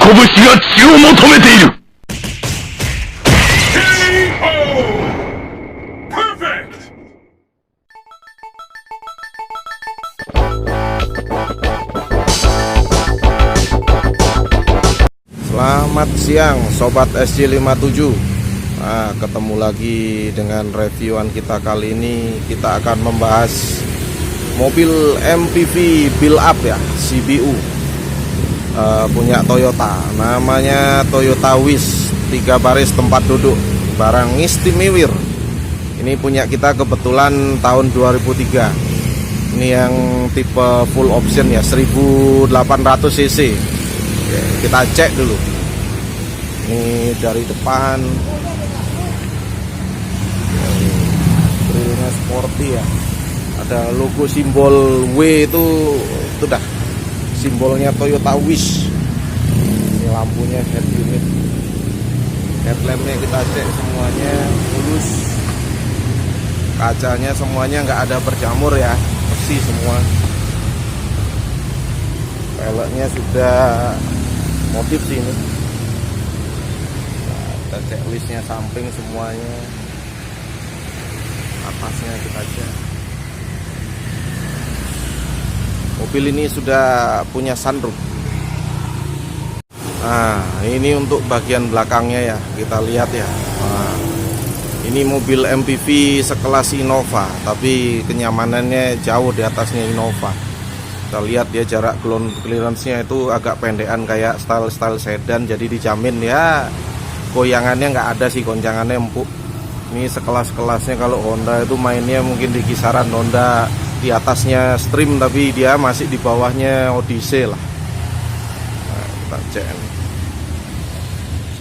拳が血を求めている。 Selamat siang Sobat SC57. Nah, ketemu lagi dengan reviewan kita. Kali ini kita akan membahas mobil MPV build up ya, CBU, punya Toyota. Namanya Toyota Wish 3 baris tempat duduk, barang istimewa. Ini punya kita kebetulan tahun 2003. Ini yang tipe full option ya, 1800 cc. Oke, kita cek dulu. Ini dari depan, grillnya sporty ya. Ada logo simbol W itu dah simbolnya Toyota Wish. Ini lampunya head unit, headlampnya kita cek semuanya mulus. Kacanya semuanya nggak ada berjamur ya, bersih semua. Peleknya sudah motif sih ini. Nah, kita cek listnya samping semuanya, atasnya kita cek. Mobil ini sudah punya sunroof. Nah, ini untuk bagian belakangnya ya, kita lihat ya. Nah, ini mobil MPV sekelas Innova, tapi kenyamanannya jauh di atasnya Innova. Kita lihat ya, jarak ground clearance-nya itu agak pendekan kayak style sedan, jadi dijamin ya goyangannya nggak ada sih, goncangannya empuk. Ini sekelas-kelasnya kalau Honda itu mainnya mungkin di kisaran Honda di atasnya Stream, tapi dia masih di bawahnya Odyssey lah. Nah, kita cek nih.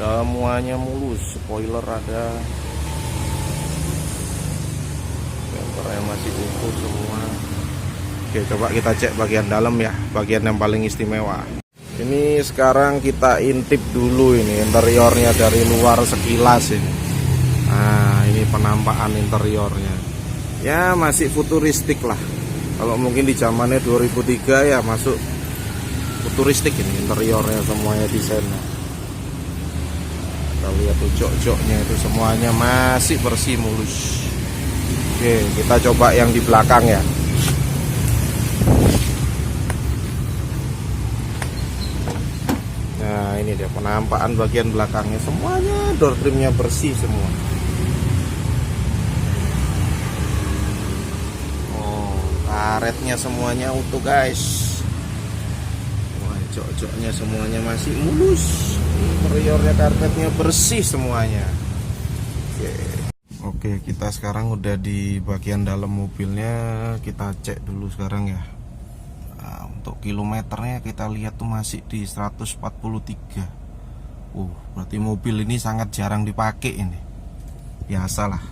Semuanya mulus, spoiler ada, bempernya masih utuh semua. Oke, coba kita cek bagian dalam ya, bagian yang paling istimewa. Ini sekarang kita intip dulu ini interiornya dari luar sekilas ini. Nah, ini penampakan interiornya. Ya masih futuristik lah. Kalau mungkin di zamannya 2003 ya masuk futuristik ini interiornya, semuanya desainnya. Kita lihat tuh jok-joknya itu semuanya masih bersih mulus. Oke, kita coba yang di belakang ya. Nah, ini dia penampakan bagian belakangnya, semuanya door trimnya bersih semua. Oh, karetnya semuanya utuh guys. Wah, jok-joknya semuanya masih mulus. Interiornya, karpetnya bersih semuanya. Oke, kita sekarang udah di bagian dalam mobilnya. Kita cek dulu sekarang ya. Nah, untuk kilometernya kita lihat tuh masih di 143. Berarti mobil ini sangat jarang dipakai ini. Biasalah,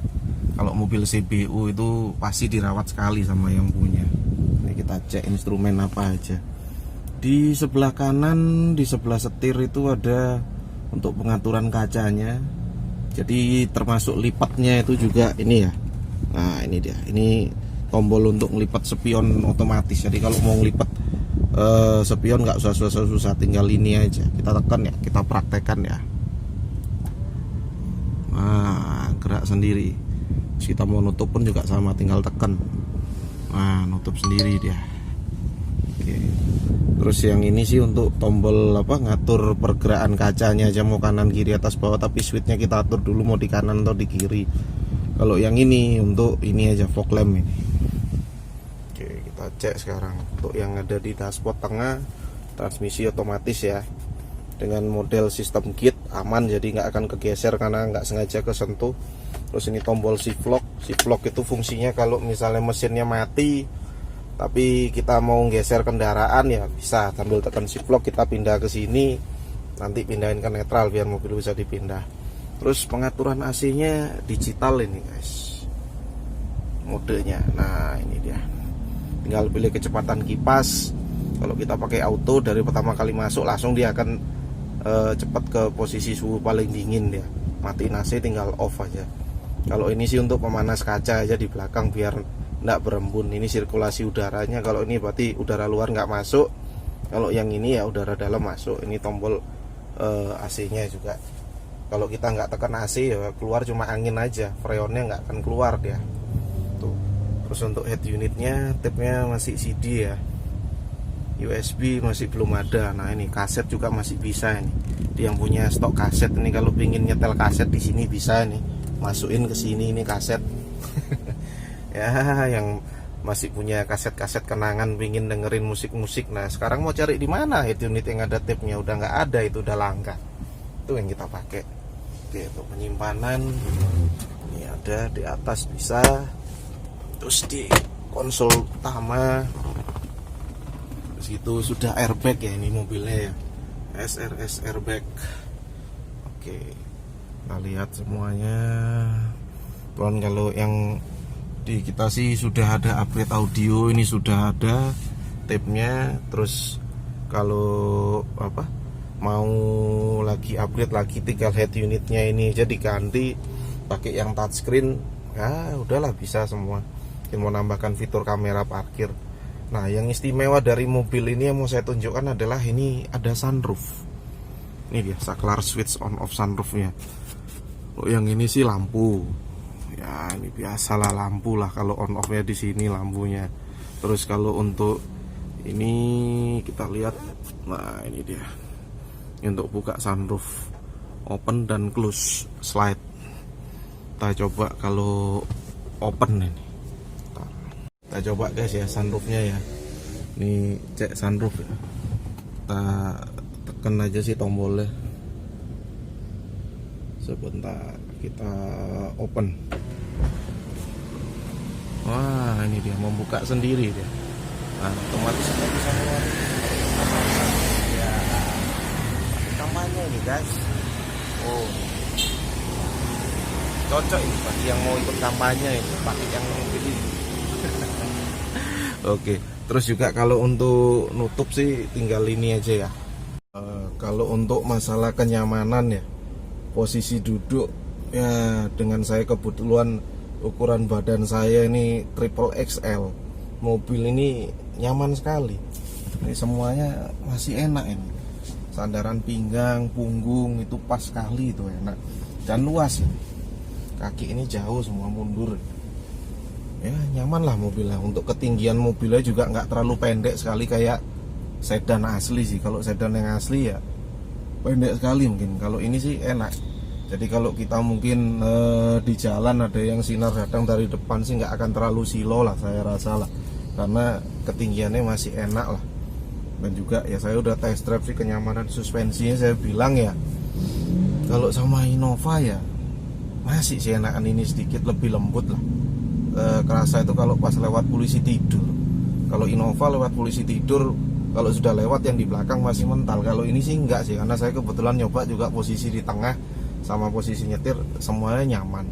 kalau mobil CBU itu pasti dirawat sekali sama yang punya. Ini kita cek instrumen apa aja. Di sebelah kanan, di sebelah setir itu ada untuk pengaturan kacanya. Jadi termasuk lipatnya itu juga ini ya. Nah, ini dia. Ini tombol untuk ngelipat spion otomatis. Jadi kalau mau ngelipat spion nggak usah susah-susah, tinggal ini aja kita tekan ya, kita praktekkan ya. Nah, gerak sendiri. Terus kita mau nutup pun juga sama, tinggal tekan. Nah, nutup sendiri dia. Oke. Terus yang ini sih untuk tombol ngatur pergerakan kacanya aja, mau kanan kiri atas bawah, tapi switchnya kita atur dulu mau di kanan atau di kiri. Kalau yang ini untuk ini aja, fog lamp ini. Oke, kita cek sekarang untuk yang ada di dashboard tengah, transmisi otomatis ya, dengan model sistem gate aman, jadi nggak akan kegeser karena nggak sengaja kesentuh. Terus ini tombol shift lock itu fungsinya kalau misalnya mesinnya mati tapi kita mau geser kendaraan ya bisa sambil tekan shift lock, kita pindah ke sini, nanti pindahin ke netral biar mobil bisa dipindah. Terus pengaturan AC-nya digital ini guys, modenya. Nah, ini dia, tinggal pilih kecepatan kipas. Kalau kita pakai auto, dari pertama kali masuk langsung dia akan cepat ke posisi suhu paling dingin dia. Matiin AC tinggal off aja. Kalau ini sih untuk pemanas kaca aja di belakang biar nggak berembun. Ini sirkulasi udaranya. Kalau ini berarti udara luar nggak masuk. Kalau yang ini ya udara dalam masuk. Ini tombol AC-nya juga. Kalau kita nggak tekan AC ya keluar cuma angin aja, freonnya nggak akan keluar dia tuh. Terus untuk head unitnya tipnya masih CD ya, USB masih belum ada. Nah ini kaset juga masih bisa ini. Dia yang punya stok kaset ini kalau pingin nyetel kaset di sini bisa nih, masukin ke sini ini kaset. Ya yang masih punya kaset-kaset kenangan pingin dengerin musik-musik. Nah sekarang mau cari di mana head unit yang ada tipnya, udah nggak ada, itu udah langka. Itu yang kita pakai. Oke, untuk penyimpanan ini ada di atas bisa. Terus di konsol utama itu sudah airbag ya, ini mobilnya ya, SRS airbag. Oke, kita lihat semuanya. Dan kalau yang di kita sih sudah ada upgrade audio, ini sudah ada tape-nya. Terus kalau mau lagi upgrade lagi, tinggal head unitnya ini jadi ganti pakai yang touchscreen, ya udahlah bisa semua. Mungkin mau nambahkan fitur kamera parkir. Nah yang istimewa dari mobil ini yang mau saya tunjukkan adalah ini ada sunroof. Ini dia saklar switch on off sunroofnya. Oh, yang ini sih lampu ya, ini biasalah lampu lah kalau on off nya di sini lampunya. Terus kalau untuk ini kita lihat, nah ini dia. Untuk buka sunroof, open dan close slide. Kita coba kalau open ini. Kita coba guys ya sunroofnya ya. Ini cek sunroof ya. Kita tekan aja sih tombolnya. Sebentar kita open. Wah ini dia membuka sendiri dia. Nah, otomatis kita bisa keluar. Kampanye ini guys. Oh, cocok ini bagi yang mau ikut kampanye ini, pakai yang mobil ini. Oke, terus juga kalau untuk nutup sih tinggal ini aja ya. Kalau untuk masalah kenyamanan ya, posisi duduk ya, dengan saya kebetulan ukuran badan saya ini triple XL, mobil ini nyaman sekali. Ini semuanya masih enak ini. Sandaran pinggang, punggung itu pas sekali, itu enak dan luas ya. Kaki ini jauh semua mundur ya, nyaman lah mobilnya. Untuk ketinggian mobilnya juga nggak terlalu pendek sekali kayak sedan asli sih. Kalau sedan yang asli ya pendek sekali mungkin. Kalau ini sih enak. Jadi kalau kita mungkin di jalan ada yang sinar datang dari depan sih nggak akan terlalu silo lah saya rasa lah, karena ketinggiannya masih enak lah. Dan juga ya saya udah test drive sih, kenyamanan suspensinya saya bilang ya, kalau sama Innova ya masih sih enakan ini, sedikit lebih lembut lah. Kerasa itu kalau pas lewat polisi tidur. Kalau Innova lewat polisi tidur, kalau sudah lewat yang di belakang masih mental. Kalau ini sih enggak sih, karena saya kebetulan nyoba juga posisi di tengah sama posisi nyetir semuanya nyaman.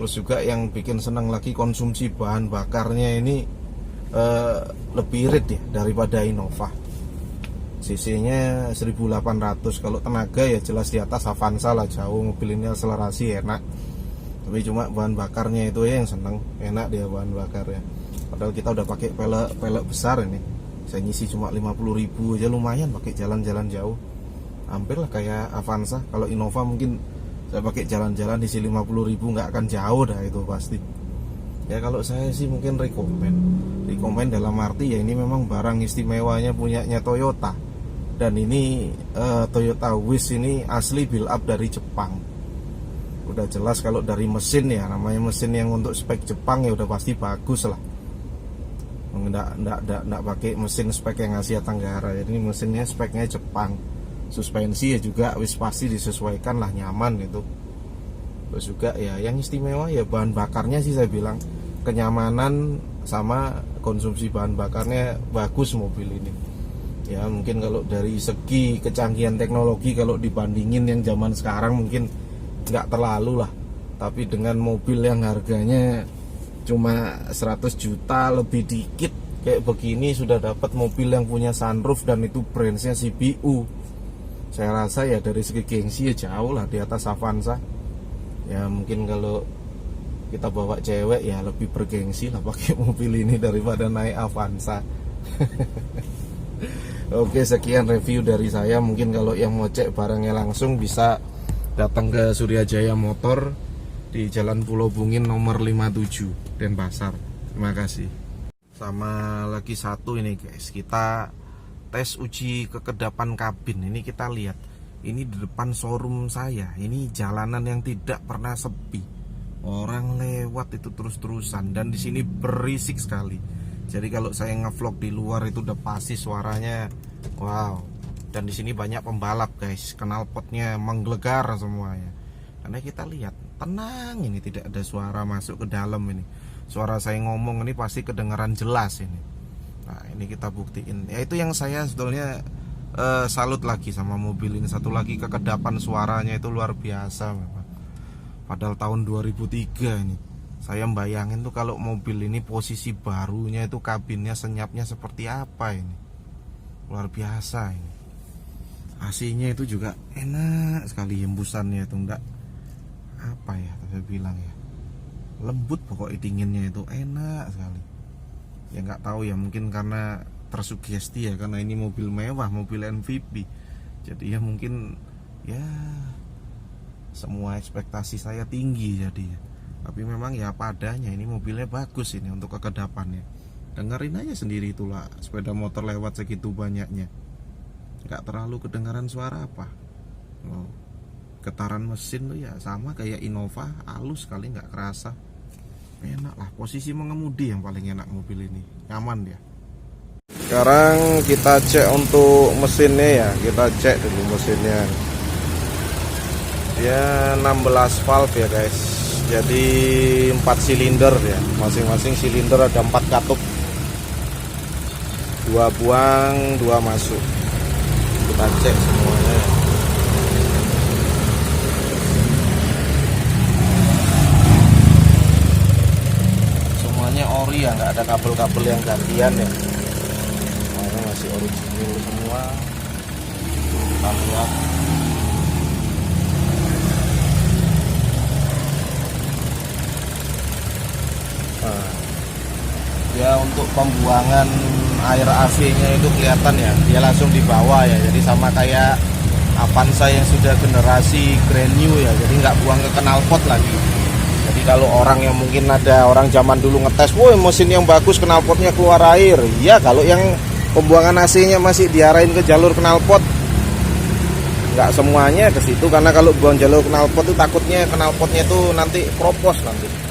Terus juga yang bikin senang lagi konsumsi bahan bakarnya ini lebih irit ya daripada Innova. CC-nya 1800. Kalau tenaga ya jelas di atas Avanza lah, jauh. Mobil ini akselerasi enak. Tapi cuma bahan bakarnya itu ya yang seneng, enak dia bahan bakarnya. Padahal kita udah pakai pelek besar ini. Saya ngisi cuma 50.000 aja lumayan pakai jalan-jalan jauh. Hampir lah kayak Avanza. Kalau Innova mungkin saya pakai jalan-jalan isi 50.000 nggak akan jauh dah itu pasti. Ya kalau saya sih mungkin rekomen dalam arti ya ini memang barang istimewanya punyanya Toyota. Dan ini Toyota Wish ini asli build up dari Jepang. Udah jelas kalau dari mesin ya, namanya mesin yang untuk spek Jepang ya udah pasti bagus lah. Nggak pakai mesin spek yang Asia Tenggara. Jadi mesinnya speknya Jepang. Suspensi ya juga wis pasti disesuaikan lah, nyaman gitu. Terus juga ya yang istimewa ya bahan bakarnya sih saya bilang, kenyamanan sama konsumsi bahan bakarnya bagus mobil ini. Ya mungkin kalau dari segi kecanggihan teknologi kalau dibandingin yang zaman sekarang mungkin nggak terlalu lah. Tapi dengan mobil yang harganya cuma 100 juta lebih dikit kayak begini sudah dapat mobil yang punya sunroof dan itu brandnya CBU. Saya rasa ya dari segi gengsi ya jauh lah di atas Avanza. Ya mungkin kalau kita bawa cewek ya lebih bergengsi lah pakai mobil ini daripada naik Avanza. Oke, sekian review dari saya. Mungkin kalau yang mau cek barangnya langsung bisa datang ke Surya Jaya Motor di Jalan Pulau Bungin nomor 57 Denpasar. Terima kasih. Sama lagi satu ini guys, kita tes uji kekedapan kabin. Ini kita lihat, ini di depan showroom saya, ini jalanan yang tidak pernah sepi, orang lewat itu terus-terusan, dan di sini berisik sekali. Jadi kalau saya ngevlog di luar itu udah pasti suaranya wow. Dan di sini banyak pembalap guys, knalpotnya menggelegar semuanya. Karena kita lihat tenang, ini tidak ada suara masuk ke dalam ini. Suara saya ngomong ini pasti kedengaran jelas ini. Nah ini kita buktiin. Ya itu yang saya sebetulnya salut lagi sama mobil ini. Satu lagi, kekedapan suaranya itu luar biasa memang. Padahal tahun 2003 ini. Saya bayangin tuh kalau mobil ini posisi barunya itu kabinnya senyapnya seperti apa ini. Luar biasa ini. AC-nya itu juga enak sekali, hembusannya itu enggak apa ya saya bilang ya, lembut pokoknya, dinginnya itu enak sekali. Ya nggak tahu ya, mungkin karena tersugesti ya, karena ini mobil mewah, mobil MVP. Jadi ya mungkin ya semua ekspektasi saya tinggi jadinya. Tapi memang ya padanya, ini mobilnya bagus ini untuk kekedapannya. Dengerin aja sendiri itulah, sepeda motor lewat segitu banyaknya, nggak terlalu kedengaran suara apa. Oh, getaran mesin tuh ya sama kayak Innova, halus sekali, nggak kerasa. Enak lah, posisi mengemudi yang paling enak mobil ini, nyaman dia. Sekarang kita cek untuk mesinnya ya, kita cek dulu mesinnya. Ya 16 valve ya guys. Jadi 4 silinder ya, masing-masing silinder ada 4 katup, 2 buang 2 masuk. Kita cek semuanya. Semuanya ori ya, nggak ada kabel-kabel yang gantian ya, semuanya masih original semua. Kita lihat. Ya untuk pembuangan air AC-nya itu kelihatan ya, dia langsung di bawah ya. Jadi sama kayak Avanza yang sudah generasi brand new ya, jadi nggak buang ke knalpot lagi. Jadi kalau orang yang mungkin ada orang zaman dulu ngetes, woi mesin yang bagus knalpotnya keluar air. Iya, kalau yang pembuangan AC-nya masih diarahin ke jalur knalpot, nggak semuanya ke situ, karena kalau buang jalur knalpot itu takutnya knalpotnya itu nanti kropos nanti.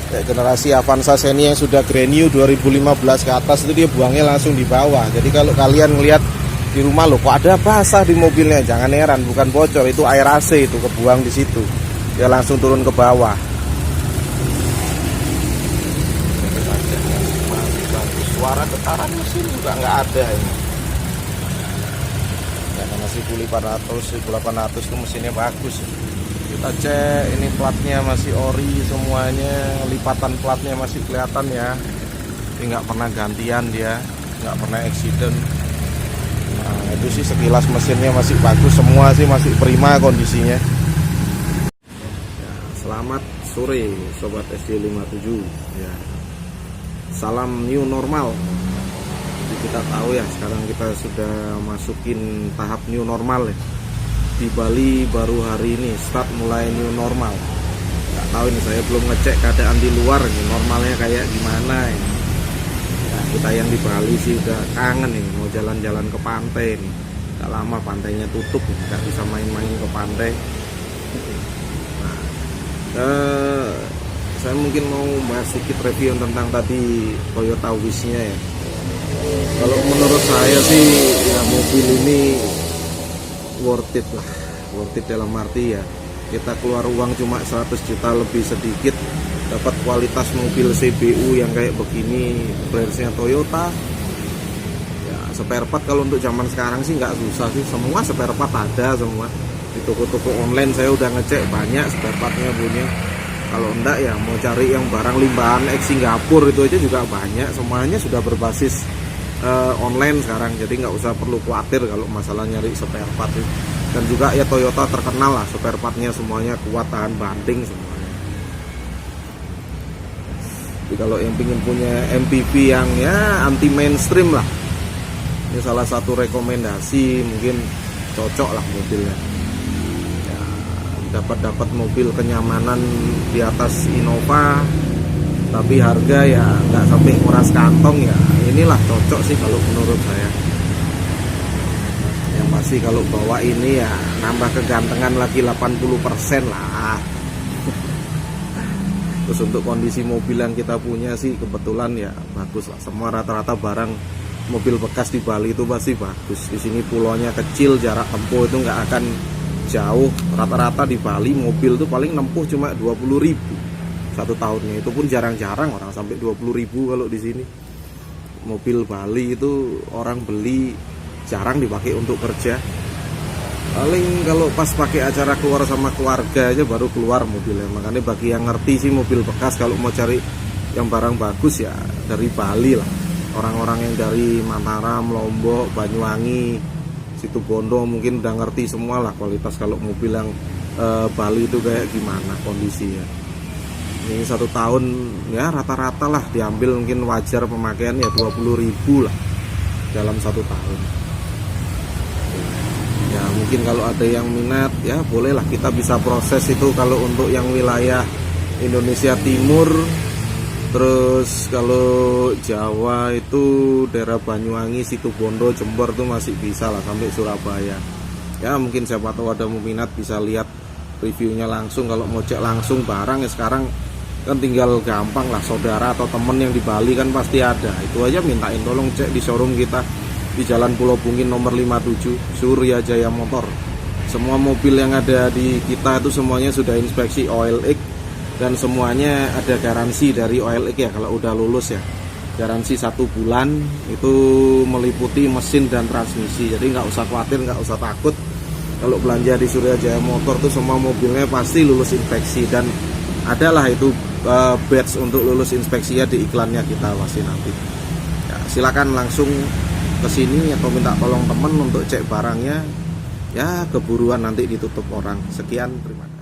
Kayak generasi Avanza Seni yang sudah brand new 2015 ke atas itu dia buangnya langsung di bawah. Jadi kalau kalian ngelihat di rumah loh kok ada basah di mobilnya, jangan heran, bukan bocor, itu air AC itu kebuang di situ. Dia langsung turun ke bawah. Suara getaran mesin juga nggak ada ini. Karena masih 1800 itu mesinnya bagus. Kita cek ini platnya masih ori semuanya, lipatan platnya masih kelihatan ya. Ini nggak pernah gantian dia, nggak pernah accident. Nah itu sih sekilas mesinnya masih bagus semua sih, masih prima kondisinya. Ya, selamat sore sobat SD57 ya. Salam new normal. Jadi kita tahu ya sekarang kita sudah masukin tahap new normal ya. Di Bali baru hari ini start mulai new normal. Nggak tahu ini, saya belum ngecek keadaan di luar nih, normalnya kayak gimana ini. Ya, kita yang di Bali sih udah kangen ini, mau jalan-jalan ke pantai nih. Udah lama pantainya tutup, nggak bisa main-main ke pantai. Nah, saya mungkin mau bahas sedikit review tentang tadi Toyota Wish-nya ya. Kalau menurut saya sih ya mobil ini worth it lah, worth it dalam arti ya kita keluar uang cuma 100 juta lebih sedikit, dapat kualitas mobil CBU yang kayak begini, brandsnya Toyota ya. Spare part kalau untuk zaman sekarang sih nggak susah sih, semua spare part ada semua di toko-toko online. Saya udah ngecek banyak spare partnya punya. Kalau enggak ya mau cari yang barang limpahan ex Singapura itu aja juga banyak, semuanya sudah berbasis online sekarang, jadi nggak usah perlu khawatir kalau masalah nyari spare part. Dan juga ya Toyota terkenal lah spare partnya semuanya kuat, tahan banting semuanya. Jadi kalau yang pingin punya MPV yang ya anti mainstream lah, Ini salah satu rekomendasi, mungkin cocok lah mobilnya ya, dapat mobil kenyamanan di atas Innova tapi harga ya nggak sampai nguras kantong ya. Inilah cocok sih kalau menurut saya. Yang pasti kalau bawa ini ya nambah kegantengan lagi 80% lah. Terus untuk kondisi mobil yang kita punya sih kebetulan ya bagus lah. Semua rata-rata barang mobil bekas di Bali itu pasti bagus. Di sini pulaunya kecil, jarak tempuh itu nggak akan jauh. Rata-rata di Bali mobil itu paling nempuh cuma 20.000 satu tahunnya. Itu pun jarang-jarang orang sampai 20.000 kalau di sini. Mobil Bali itu orang beli jarang dipakai untuk kerja. Paling kalau pas pakai acara keluar sama keluarga aja baru keluar mobilnya. Makanya bagi yang ngerti sih mobil bekas kalau mau cari yang barang bagus ya dari Bali lah. Orang-orang yang dari Mataram, Lombok, Banyuwangi, Situbondo mungkin udah ngerti semua lah kualitas kalau mobil yang Bali itu kayak gimana kondisinya. Ini 1 tahun ya rata-rata lah diambil, mungkin wajar pemakaian ya 20.000 lah dalam 1 tahun. Ya mungkin kalau ada yang minat ya bolehlah kita bisa proses itu kalau untuk yang wilayah Indonesia Timur. Terus kalau Jawa itu daerah Banyuwangi, Situbondo, Jember tuh masih bisa lah sampai Surabaya. Ya mungkin siapa tahu ada minat bisa lihat reviewnya langsung. Kalau mau cek langsung barang ya sekarang kan tinggal gampang lah, saudara atau temen yang di Bali kan pasti ada. Itu aja mintain tolong cek di showroom kita di Jalan Pulau Bungin nomor 57 Surya Jaya Motor. Semua mobil yang ada di kita itu semuanya sudah inspeksi OLX dan semuanya ada garansi dari OLX ya kalau udah lulus ya. Garansi 1 bulan itu meliputi mesin dan transmisi. Jadi nggak usah khawatir, nggak usah takut. Kalau belanja di Surya Jaya Motor tuh semua mobilnya pasti lulus inspeksi dan adalah itu badge untuk lulus inspeksinya di iklannya kita pasti nanti. Ya, silakan langsung ke sini atau minta tolong teman untuk cek barangnya. Ya keburuan nanti ditutup orang. Sekian, terima kasih.